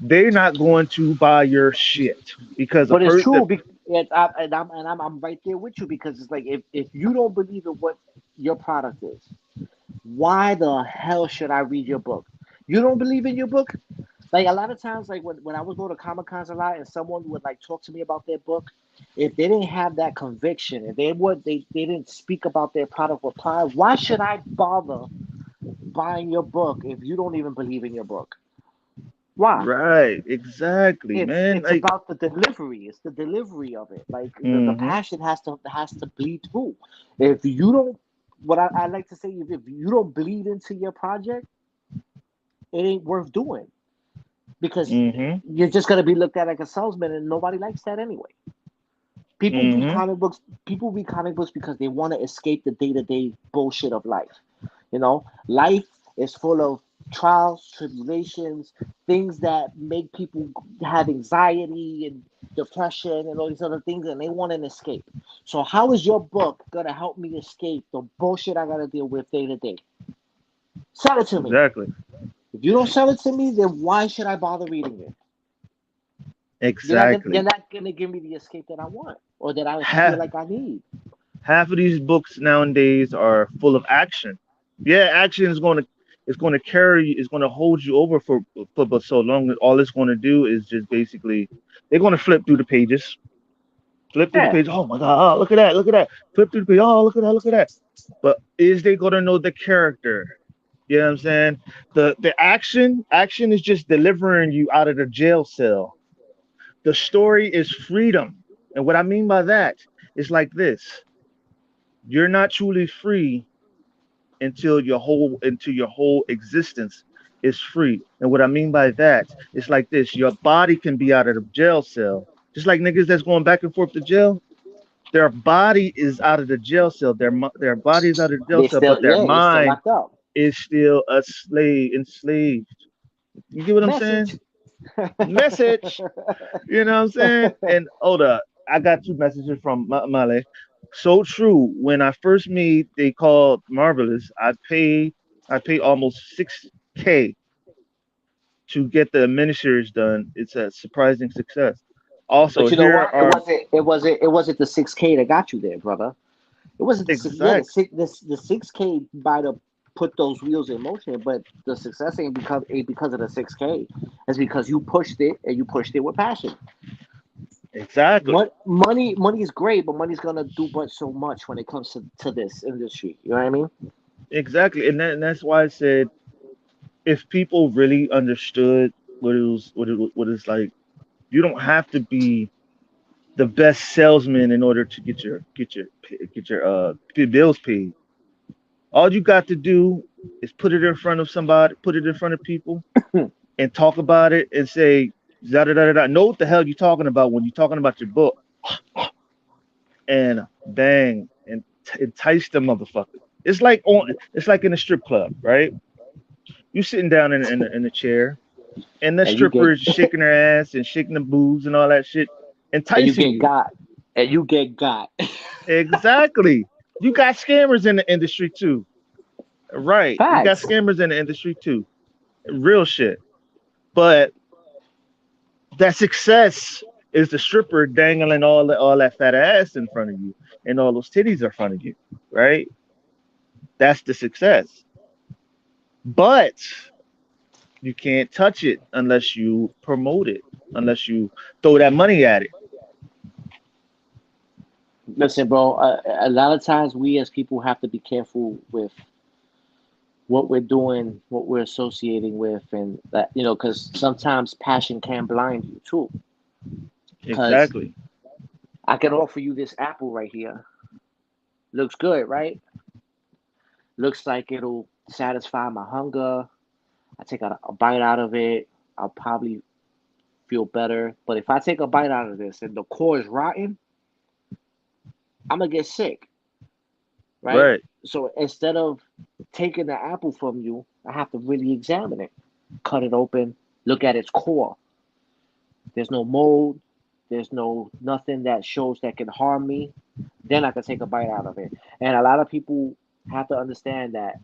they're not going to buy your shit because a But it's person. true. And I'm right there with you, because it's like, if you don't believe in what your product is, why the hell should I read your book? You don't believe in your book? Like, a lot of times, like when I would go to Comic Cons a lot, and someone would like talk to me about their book, if they didn't have that conviction, if they didn't speak about their product with pride, why should I bother buying your book if you don't even believe in your book? Why? Right, exactly, man. It's Like, about the delivery. It's the delivery of it. Like, the hmm passion has to bleed through. If you don't, what I like to say is, if you don't bleed into your project, it ain't worth doing, because hmm you're just gonna be looked at like a salesman, and nobody likes that anyway. People read hmm comic books. People read comic books because they want to escape the day-to-day bullshit of life. Life is full of trials, tribulations, things that make people have anxiety and depression and all these other things, and they want an escape. So how is your book gonna help me escape the bullshit I gotta deal with day to day? Sell it to me. exactly, If you don't sell it to me, then why should I bother reading it? You're exactly. not gonna give me the escape that I want, or that I feel Half like I need. half of these books nowadays are full of action. Yeah, action is going to carry you, is going to hold you over for but so long. All it's going to do is just basically they're going to flip through the pages, flip through the Yeah, page. Oh my god, oh, look at that, look at that. Flip through the page. Oh, look at that, look at that. But is they going to know the character? You know what I'm saying? The action is just delivering you out of the jail cell. The story is freedom. And what I mean by that is like this. You're not truly free until your whole existence is free. And what I mean by that is like this. Your body can be out of the jail cell. Just like niggas that's going back and forth to jail, their body is out of the jail cell. Their body is out of the jail they cell, still but their yeah they still mind locked up. is still a enslaved. You get what I'm saying? Message. Message. You know what I'm saying? And hold up, I got two messages from Male. So true. When I first made they called Marvelous, I paid almost 6K to get the miniseries done. It's a surprising success. Also, But you know here what? It are wasn't. It wasn't. It wasn't the 6K that got you there, brother. It wasn't the six. Yeah, the exact six. The 6K might have put those wheels in motion, but the success ain't because of the 6K. It's because you pushed it, and you pushed it with passion. exactly Money is great, but money's gonna do but so much when it comes to this industry. You know what I mean? exactly, and that's why I said if people really understood what it's like, you don't have to be the best salesman in order to get your bills paid. All you got to do is put it in front of somebody, put it in front of people, and talk about it and say da da da da da. Know what the hell you're talking about when you're talking about your book, and bang, and entice the motherfucker. It's like in a strip club, right? You sitting down in a chair, and the and you stripper get is shaking her ass and shaking the boobs and all that shit, and you enticing get you. got and you get got. Exactly. You got scammers in the industry too. Right. You got Facts. scammers in the industry too. Real shit. But that success is the stripper dangling all that fat ass in front of you and all those titties in front of you. Right? That's the success. But you can't touch it unless you promote it, unless you throw that money at it. Listen, bro. A lot of times, we as people have to be careful with what we're doing, what we're associating with, and that, because sometimes passion can blind you too. Because Exactly. I can offer you this apple right here. Looks good, right? Looks like it'll satisfy my hunger. I take a bite out of it, I'll probably feel better. But if I take a bite out of this and the core is rotten, I'm gonna get sick, right? Right. So instead of taking the apple from you, I have to really examine it, cut it open, look at its core. There's no mold, there's no nothing that shows that can harm me. Then I can take a bite out of it. And a lot of people have to understand that,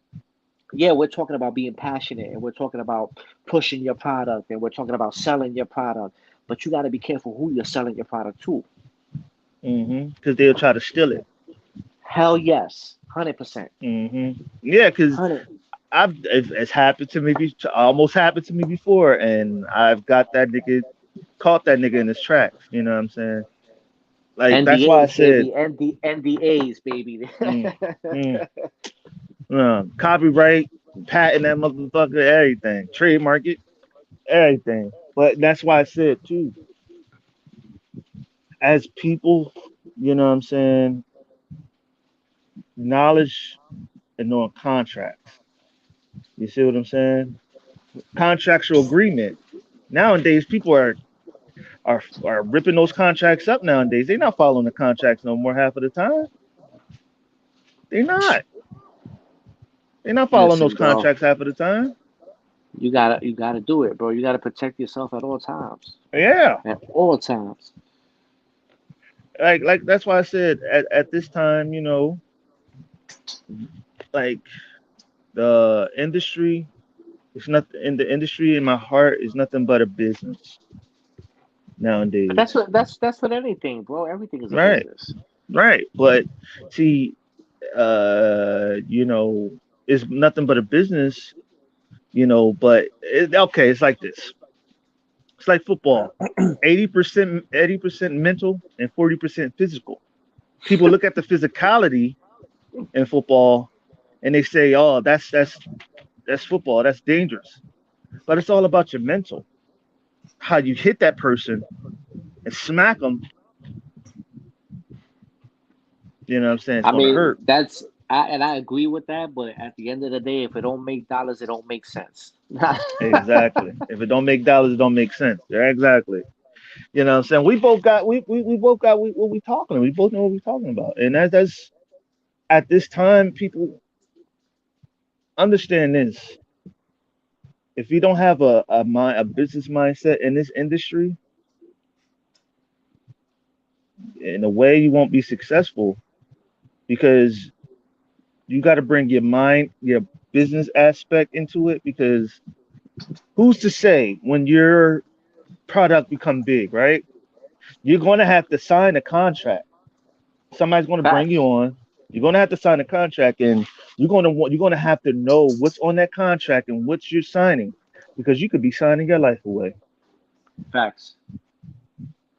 yeah, we're talking about being passionate and we're talking about pushing your product and we're talking about selling your product, but you got to be careful who you're selling your product to. Because they'll try to steal it. Hell yes, 100%. Yeah, because 100. it's happened to me. Almost happened to me before, and I've got that nigga, caught that nigga in his tracks. You know what I'm saying? Like that's why I NDAs, said, baby. NDAs, baby. mm, mm, copyright, patent that motherfucker, everything, trademark it, everything. But that's why I said too, as people, you know what I'm saying, knowledge and knowing contracts. You see what I'm saying? Contractual agreement. Nowadays, people are ripping those contracts up nowadays. They're not following the contracts no more half of the time. They're not. They're not following those Listen, bro. contracts half of the time. You gotta do it, bro. You gotta protect yourself at all times. Yeah. At all times. Like that's why I said at this time, like the industry, it's not in the industry in my heart is nothing but a business But nowadays. that's what anything, bro. Everything is a Right. business. Right. But see, it's nothing but a business, but okay, it's like this. It's like football. 80% mental and 40% physical. People look at the physicality in football and they say, "Oh, that's football. That's dangerous." But it's all about your mental. How you hit that person and smack them, you know what I'm saying? It's I going to mean, hurt. I agree with that, but at the end of the day, if it don't make dollars, it don't make sense. Exactly. If it don't make dollars, it don't make sense. Yeah, exactly. You know what I'm saying? We both got what we talking. We both know what we're talking about. And that's at this time, people understand this. If you don't have a business mindset in this industry, in a way you won't be successful because you got to bring your mind, your business aspect into it. Because who's to say when your product become big, right? You're going to have to sign a contract. Somebody's going to bring you Facts. on. You're going to have to sign a contract, and you're going to have to know what's on that contract and what you're signing, because you could be signing your life away, Facts.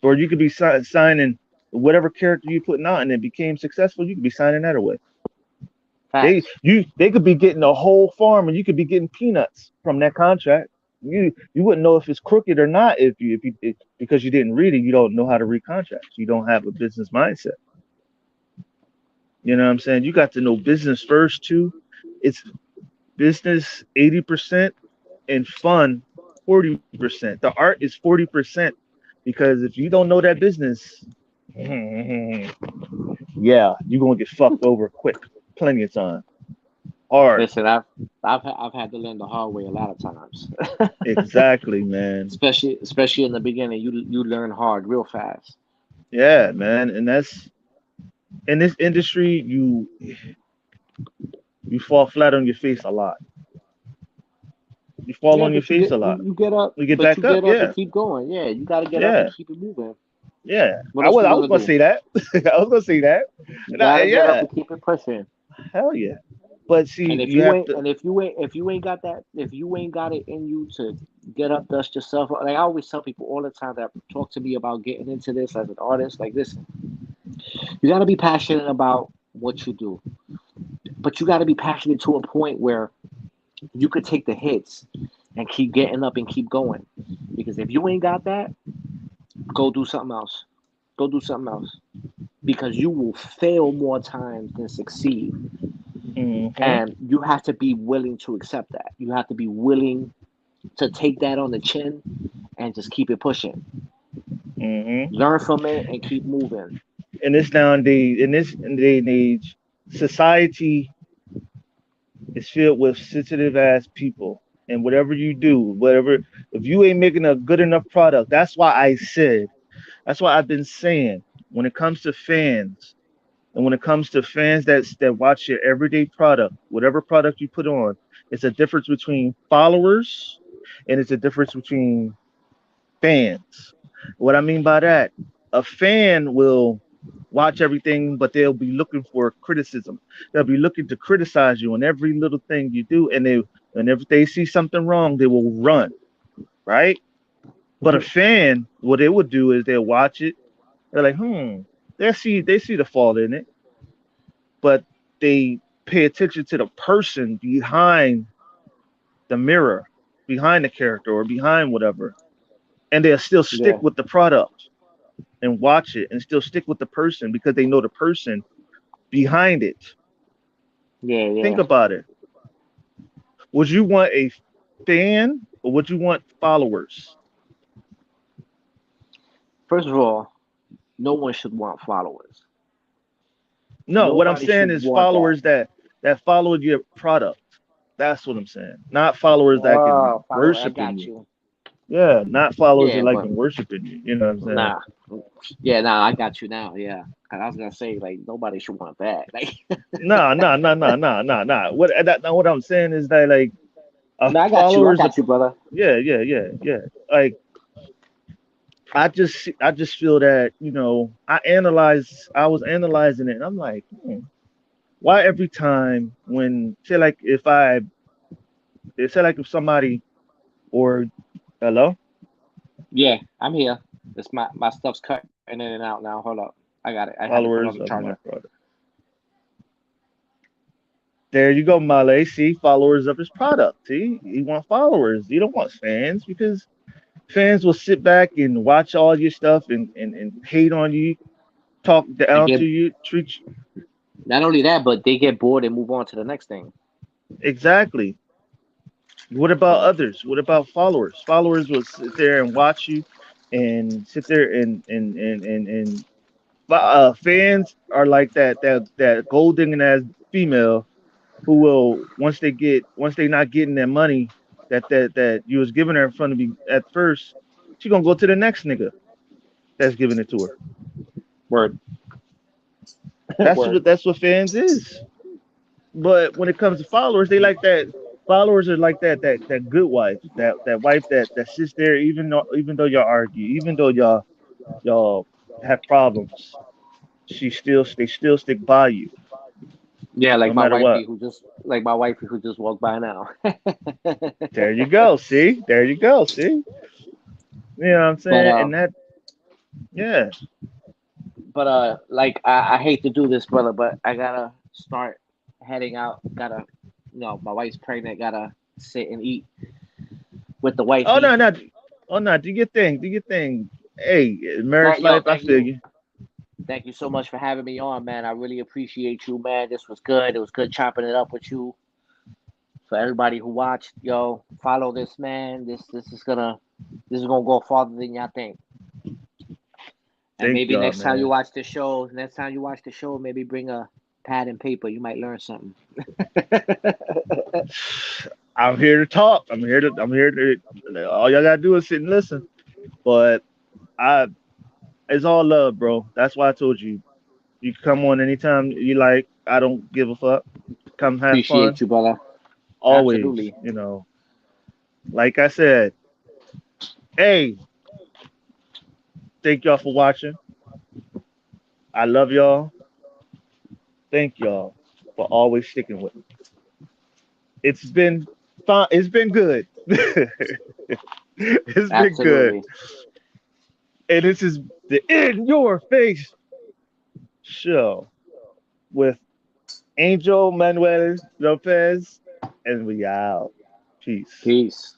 or you could be signing whatever character you putting out, and it became successful. You could be signing that away. Facts. They could be getting a whole farm, and you could be getting peanuts from that contract. You wouldn't know if it's crooked or not because you didn't read it. You don't know how to read contracts. You don't have a business mindset. You know what I'm saying? You got to know business first too. It's business 80% and fun 40%. The art is 40% because if you don't know that business, yeah, you're gonna get fucked over quick, plenty of time, hard. Listen, I've had to learn the hard way a lot of times. Exactly, man. Especially in the beginning, you learn hard real fast. Yeah, man. And that's in this industry, you fall flat on your face a lot. You fall Yeah, on your but face a lot. you get up, You get but you back up, get up and yeah, keep going. Yeah, you got to get up and yeah. keep it moving. Yeah, What else we I was gonna gonna do? say that. I was gonna say that. You got to get up Yeah, and keep it pushing. hell yeah. But see, And if you you have ain't, to. and if you ain't got that, if you ain't got it in you to get up, dust yourself. Like I always tell people all the time that talk to me about getting into this as an artist. Like, listen, you got to be passionate about what you do, but you got to be passionate to a point where you could take the hits and keep getting up and keep going. Because if you ain't got that, go do something else. Go do something else. Because you will fail more times than succeed. Mm-hmm. And you have to be willing to accept that. You have to be willing to take that on the chin and just keep it pushing. Mm-hmm. Learn from it and keep moving. In this day and age, society is filled with sensitive ass people. And whatever you do, whatever, if you ain't making a good enough product, that's why I've been saying, when it comes to fans, and when it comes to fans that watch your everyday product, whatever product you put on, it's a difference between followers and it's a difference between fans. What I mean by that, a fan will watch everything, but they'll be looking for criticism. They'll be looking to criticize you on every little thing you do, and if they see something wrong, they will run, right? But a fan, what they would do is they'll watch it. They're like, they see the fault in it, but they pay attention to the person behind the mirror, behind the character, or behind whatever, and they'll still stick Yeah, with the product and watch it and still stick with the person because they know the person behind it. yeah, Think yeah. about it. Would you want a fan or would you want followers? First of all, no one should want followers. No, what I'm Nobody saying should is want that. followers that follow your product. That's what I'm saying. Not followers that can Oh, follower, I worship in got you. you. Yeah, not followers that Yeah, like but can worship in you. You know what I'm saying? nah. Yeah, nah, I got you now. Yeah. 'Cause I was gonna say like nobody should want that. Like, No, no, no, no, no, no, no. What I'm saying is that like a no, I got you. I followers of got you, brother. yeah, yeah, yeah, yeah. Like I just feel that I was analyzing it and I'm like, why every time when say like if somebody or hello Yeah, I'm here. It's my stuff's cutting in and out now. Hold up. I got it. I had to put it on the followers of charger. my product. There you go, Male. See, followers of his product. See, you want followers. You don't want fans because fans will sit back and watch all your stuff and hate on you, talk They down get to you, treat you not only that, but they get bored and move on to the next thing. exactly. What about So others? What about followers? Followers will sit there and watch you and sit there and fans are like that gold digging ass female who will once they not getting their money that you was giving her in front of you at first, she gonna go to the next nigga that's giving it to her. word, word. That's what fans is. But when it comes to followers, they like that. Followers are like that good wife, that wife that sits there even though y'all argue, even though y'all have problems, they still stick by you Yeah, no matter what. like my wifey who just walked by now. There you go. See, there you go. See, you know what I'm but saying? And that yeah, like I hate to do this, brother, but I gotta start heading out. Gotta, my wife's pregnant. Gotta sit and eat with the oh wifey. no no oh no, do your thing, do your thing. Hey, marriage Yo, life, I feel you. thank you so much for having me on, man. I really appreciate you, man. This was good. It was good chopping it up with you. For everybody who watched, yo, follow this man. This is gonna go farther than y'all think. And Thank maybe y'all, man. next time you watch the show, maybe bring a pad and paper. You might learn something. I'm here to talk. I'm here to all y'all gotta do is sit and listen. But I it's all love, bro. That's why I told you. You can come on anytime you like. I don't give a fuck. Come have fun. Appreciate you, brother. Always, Absolutely. like I said, hey, thank y'all for watching. I love y'all. Thank y'all for always sticking with me. It's been fun. It's been good. It's been good. Absolutely. And this is the In Your Face show with Angel Manuel Lopez. And we out. Peace. Peace.